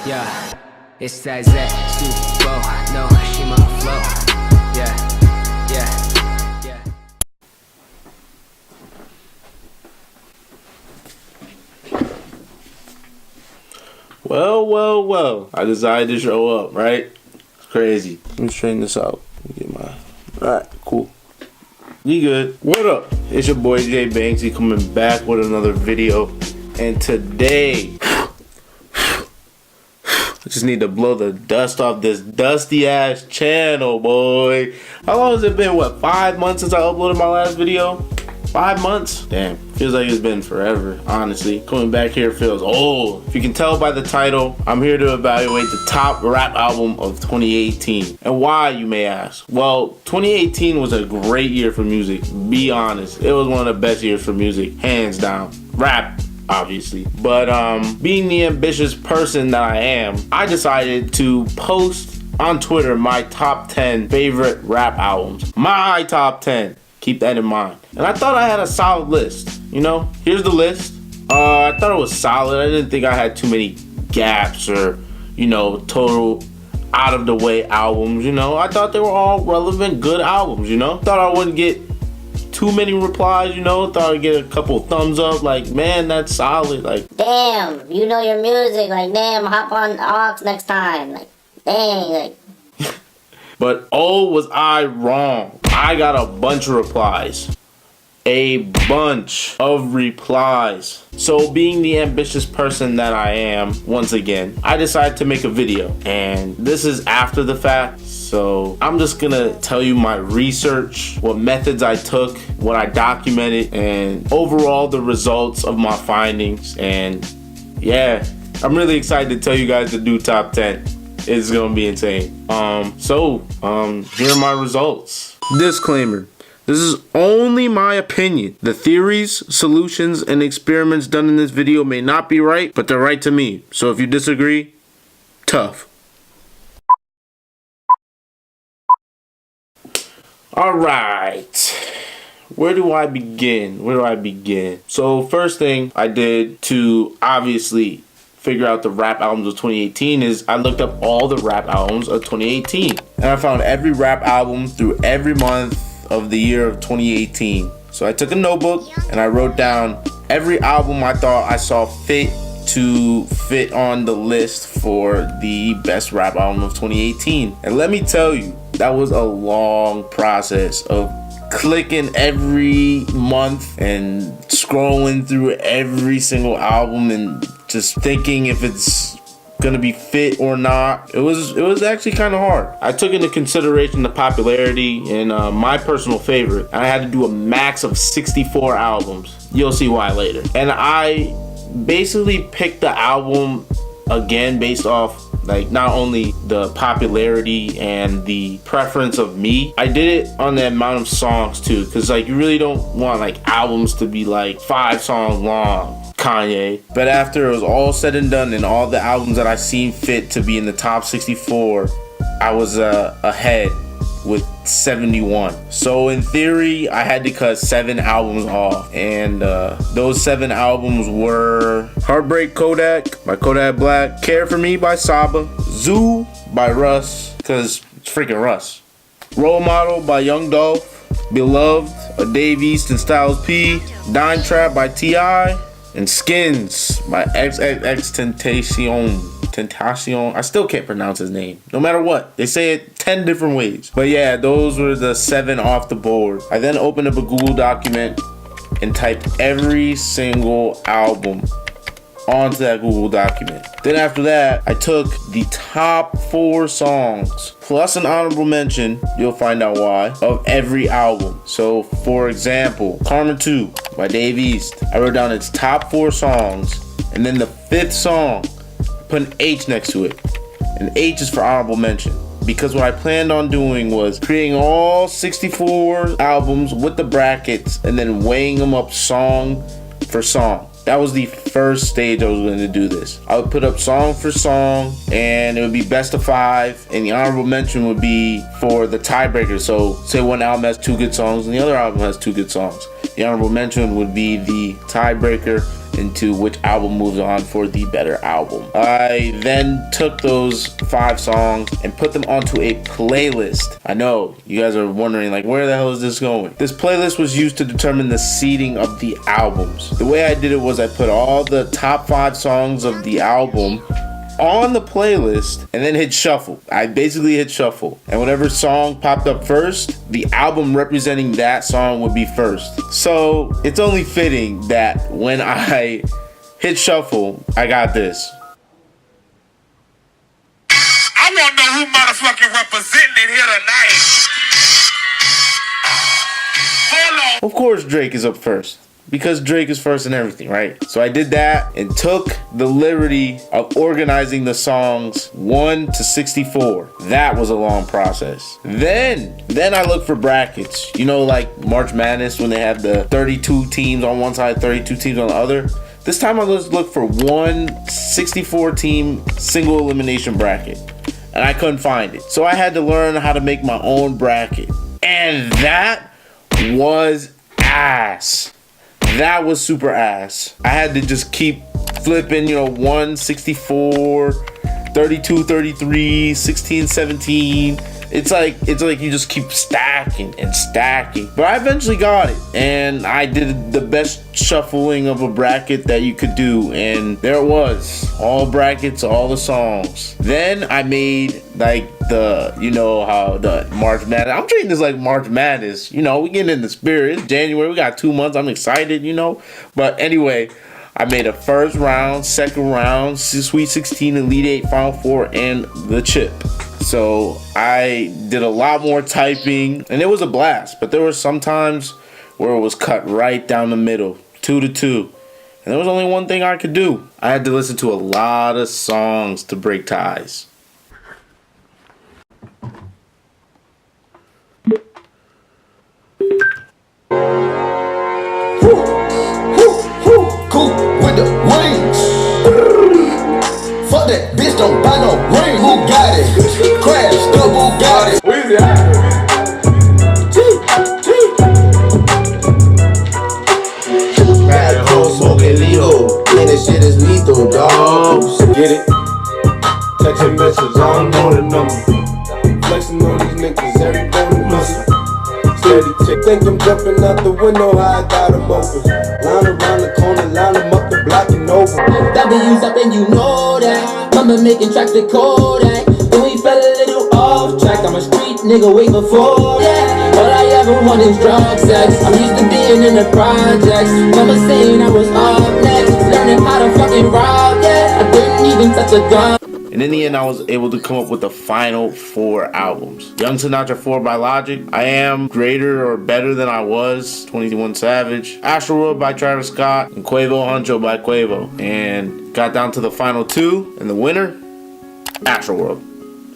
Yeah, it's that Z, Super no, she my flow. Yeah. Well. I decided to show up, right? It's crazy. Let me straighten this out. Get my. Alright, cool. You good? What up? It's your boy Jay Banksy coming back with another video. And today, I just need to blow the dust off this dusty ass channel, boy. How long has it been? What, 5 months since I uploaded my last video? 5 months? Damn, feels like it's been forever, honestly. Coming back here feels old. If you can tell by the title, I'm here to evaluate the top rap album of 2018. And why, you may ask? Well, 2018 was a great year for music, be honest. It was one of the best years for music, hands down. Rap, obviously. But being the ambitious person that I am, I decided to post on Twitter my top 10 favorite rap albums. My top 10. Keep that in mind. And I thought I had a solid list. You know, here's the list. I thought it was solid. I didn't think I had too many gaps or, you know, total out of the way albums. You know, I thought they were all relevant, good albums. You know, thought I wouldn't get too many replies. You know, thought I'd get a couple thumbs up. Like, man, that's solid. Like, damn, you know your music. Like, damn, hop on ROCKITS next time. Like, dang, like. But oh, was I wrong. I got a bunch of replies. A bunch of replies. So being the ambitious person that I am, once again, I decided to make a video. And this is after the fact. So I'm just gonna tell you my research, what methods I took, what I documented, and overall the results of my findings. And yeah, I'm really excited to tell you guys the new top 10. It's gonna be insane. Here are my results. Disclaimer. This is only my opinion. The theories, solutions, and experiments done in this video may not be right, but they're right to me. So if you disagree, tough. Alright. Where do I begin? So first thing I did to obviously figure out the rap albums of 2018 is I looked up all the rap albums of 2018. And I found every rap album through every month of the year of 2018. So I took a notebook and I wrote down every album I thought I saw fit on the list for the best rap album of 2018. And let me tell you, that was a long process of clicking every month and scrolling through every single album and just thinking if it's gonna be fit or not. It was actually kind of hard. I took into consideration the popularity and my personal favorite. I had to do a max of 64 albums. You'll see why later. And I basically picked the album again based off like not only the popularity and the preference of me. I did it on the amount of songs too, because like you really don't want like albums to be like 5 songs long, Kanye. But after it was all said and done and all the albums that I seen fit to be in the top 64, I was ahead with 71. So in theory, I had to cut 7 albums off, and those 7 albums were Heartbreak Kodak by Kodak Black, Care For Me by Saba, Zoo by Russ, because it's freaking Russ, Role Model by Yondo, Beloved, a Dave East and Styles P, Dime Trap by T.I., and Skins by XXXTentacion. I still can't pronounce his name. No matter what, they say it 10 different ways. But yeah, those were the 7 off the board. I then opened up a Google document and typed every single album onto that Google document. Then after that, I took the top 4 songs plus an honorable mention, you'll find out why, of every album. So for example, Karma 2 by Dave East. I wrote down its top 4 songs, and then the 5th song, put an H next to it. And H is for honorable mention, because what I planned on doing was creating all 64 albums with the brackets and then weighing them up song for song. That was the first stage I was going to do this. I would put up song for song, and it would be best of 5, and the honorable mention would be for the tiebreaker. So say one album has 2 good songs and the other album has 2 good songs. The honorable mention would be the tiebreaker, into which album moves on for the better album. I then took those 5 songs and put them onto a playlist. I know you guys are wondering, like, where the hell is this going? This playlist was used to determine the seeding of the albums. The way I did it was I put all the top 5 songs of the album on the playlist and then hit shuffle. I basically hit shuffle, and whatever song popped up first, the album representing that song would be first. So it's only fitting that when I hit shuffle, I got this. I want to know who motherfucking representing it here tonight. Hold on. Of course Drake is up first, because Drake is first in everything, right? So I did that and took the liberty of organizing the songs 1 to 64. That was a long process. Then I looked for brackets. You know, like March Madness, when they have the 32 teams on one side, 32 teams on the other. This time I just looked for one 64 team single elimination bracket, and I couldn't find it. So I had to learn how to make my own bracket, and that was ass. That was super ass. I had to just keep flipping, 1, 64, 32, 33, 16, 17. It's like you just keep stacking and stacking. But I eventually got it, and I did the best shuffling of a bracket that you could do, and there it was. All brackets, all the songs. Then I made like how the March Madness. I'm treating this like March Madness. We getting in the spirit. It's January. We got 2 months. I'm excited, But anyway, I made a first round, second round, Sweet 16, Elite 8, Final 4, and the chip. So I did a lot more typing, and it was a blast. But there were some times where it was cut right down the middle, 2 to 2. And there was only one thing I could do. I had to listen to a lot of songs to break ties. Cool with the wings. Fuck that bitch, don't buy no ring. Who got it? Crash, double got it. Ride at home, smoking lethal. And this shit is lethal, dog. Get it? Text a message, I don't know the number. Flexing on these niggas, everybody muscle. Steady tick, think I'm jumping out the window, how I got them open. Line around the corner, line them up the block and over. W's up and you know that. Mama making tracks with Kodak. When we fell a little off track, I'm a street nigga way before that. All I ever want is drug sex. I'm used to being in the projects. Mama saying I was up next, learning how to fucking rob, yeah. I didn't even touch a gun. And in the end, I was able to come up with the final 4 albums. Young Sinatra 4 by Logic, I Am Greater or Better Than I Was, 21 Savage, Astroworld by Travis Scott, and Quavo Huncho by Quavo. And got down to the final 2, and the winner, Astroworld.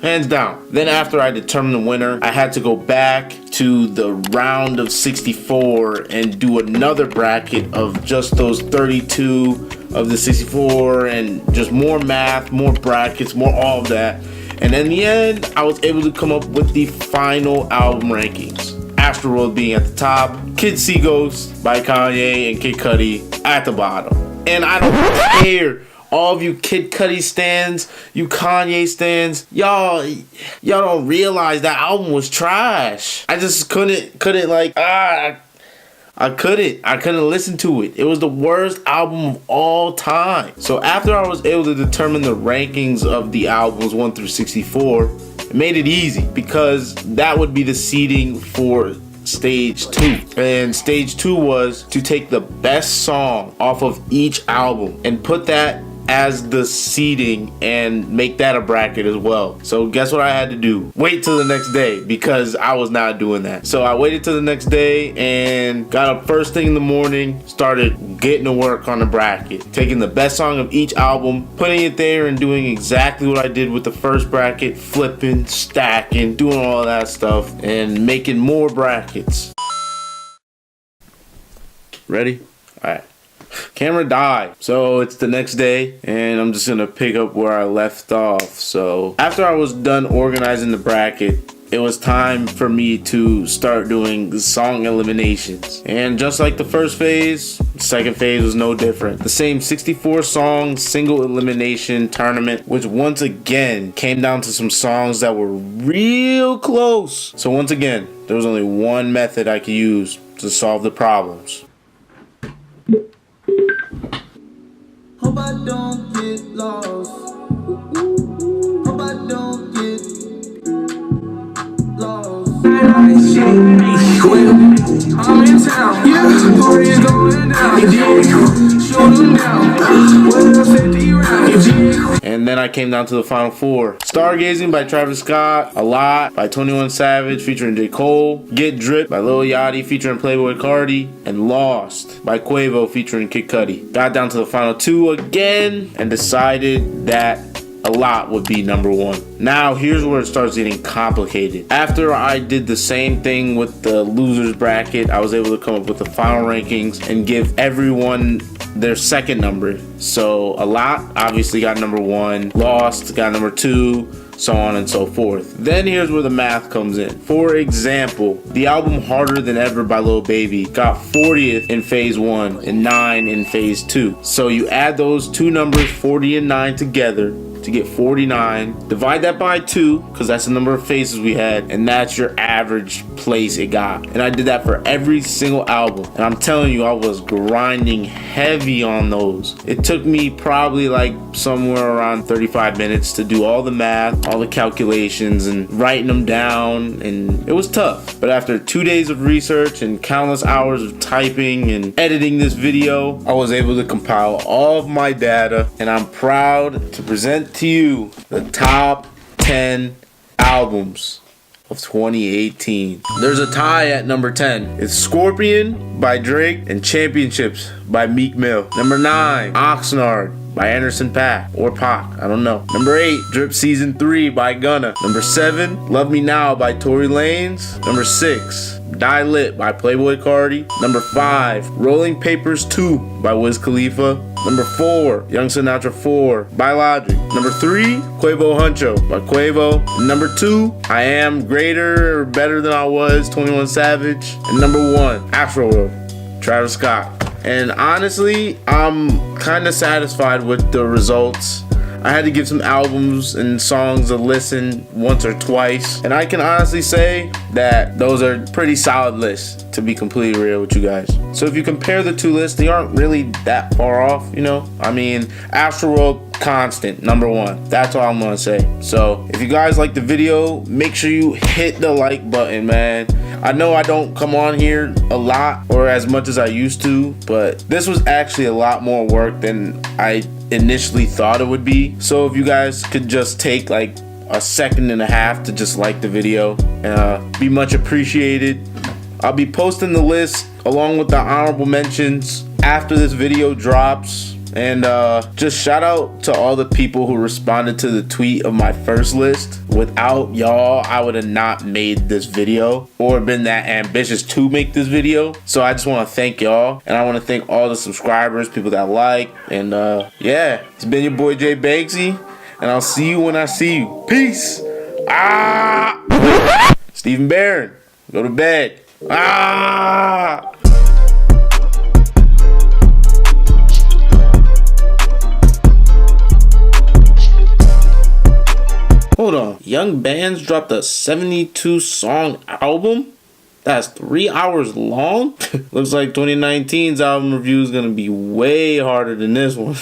Hands down. Then after I determined the winner, I had to go back to the round of 64 and do another bracket of just those 32 of the 64 and just more math, more brackets, more all of that. And in the end, I was able to come up with the final album rankings. Astroworld being at the top, Kid See Ghost by Kanye and Kid Cudi at the bottom. And I don't care. All of you Kid Cudi stans, you Kanye stans, y'all don't realize that album was trash. I just couldn't I couldn't listen to it. It was the worst album of all time. So after I was able to determine the rankings of the albums 1 through 64, it made it easy because that would be the seeding for stage 2. And stage 2 was to take the best song off of each album and put that as the seeding and make that a bracket as well. So guess what I had to do? Wait till the next day because I was not doing that. So I waited till the next day and got up first thing in the morning, started getting to work on the bracket, taking the best song of each album, putting it there and doing exactly what I did with the first bracket, flipping, stacking, doing all that stuff and making more brackets. Ready? All right. Camera died, so it's the next day and I'm just gonna pick up where I left off. So after I was done organizing the bracket, it was time for me to start doing song eliminations. And just like the first phase, the second phase was no different. The same 64 song single elimination tournament, which once again came down to some songs that were real close. So once again, there was only one method I could use to solve the problems. Hope I don't get lost. Hope I don't get lost. I'm in town, yeah, party's going down, shoot them down, with a 50 round. And then I came down to the final four. Stargazing by Travis Scott, A Lot by 21 Savage featuring J. Cole, Get Dripped by Lil Yachty featuring Playboi Carti, and Lost by Quavo featuring Kid Cudi. Got down to the final two again and decided that A Lot would be number one. Now here's where it starts getting complicated. After I did the same thing with the losers bracket, I was able to come up with the final rankings and give everyone their second number. So A Lot obviously got number one, Lost got number two, so on and so forth. Then here's where the math comes in. For example, the album Harder Than Ever by Lil Baby got 40th in phase 1 and 9 in phase 2. So you add those two numbers, 40 and 9, together to get 49. Divide that by 2, because that's the number of phases we had, and that's your average place it got. And I did that for every single album. And I'm telling you, I was grinding heavy on those. It took me probably like somewhere around 35 minutes to do all the math, all the calculations, and writing them down, and it was tough. But after 2 days of research and countless hours of typing and editing this video, I was able to compile all of my data, and I'm proud to present to you the top 10 albums of 2018. There's a tie at number 10. It's Scorpion by Drake and Championships by Meek Mill. Number 9, Oxnard by Anderson .Paak or Pac, I don't know. Number 8, Drip Season 3 by Gunna. Number 7, Love Me Now by Tory Lanez. Number 6, Die Lit by Playboi Carti. Number 5, Rolling Papers 2 by Wiz Khalifa. Number 4, Young Sinatra 4 by Logic. Number 3, Quavo Huncho by Quavo. And number 2, I Am Greater or Better Than I Was, 21 Savage. And number 1, Astroworld, Travis Scott. And honestly, I'm kind of satisfied with the results. I had to give some albums and songs a listen once or twice, and I can honestly say that those are pretty solid lists, to be completely real with you guys. So if you compare the two lists, they aren't really that far off, you know? I mean, Astroworld, constant, number 1. That's all I'm gonna say. So if you guys like the video, make sure you hit the like button, man. I know I don't come on here a lot or as much as I used to, but this was actually a lot more work than I initially thought it would be. So if you guys could just take like a second and a half to just like the video, be much appreciated. I'll be posting the list along with the honorable mentions after this video drops. And just shout out to all the people who responded to the tweet of my first list. Without y'all, I would have not made this video or been that ambitious to make this video. So I just want to thank y'all, and I want to thank all the subscribers, people that like, and yeah, it's been your boy Jay Banksy, and I'll see you when I see you. Peace. Stephen Barron, go to bed. Hold on, Young Bands dropped a 72 song album? That's 3 hours long? Looks like 2019's album review is gonna be way harder than this one.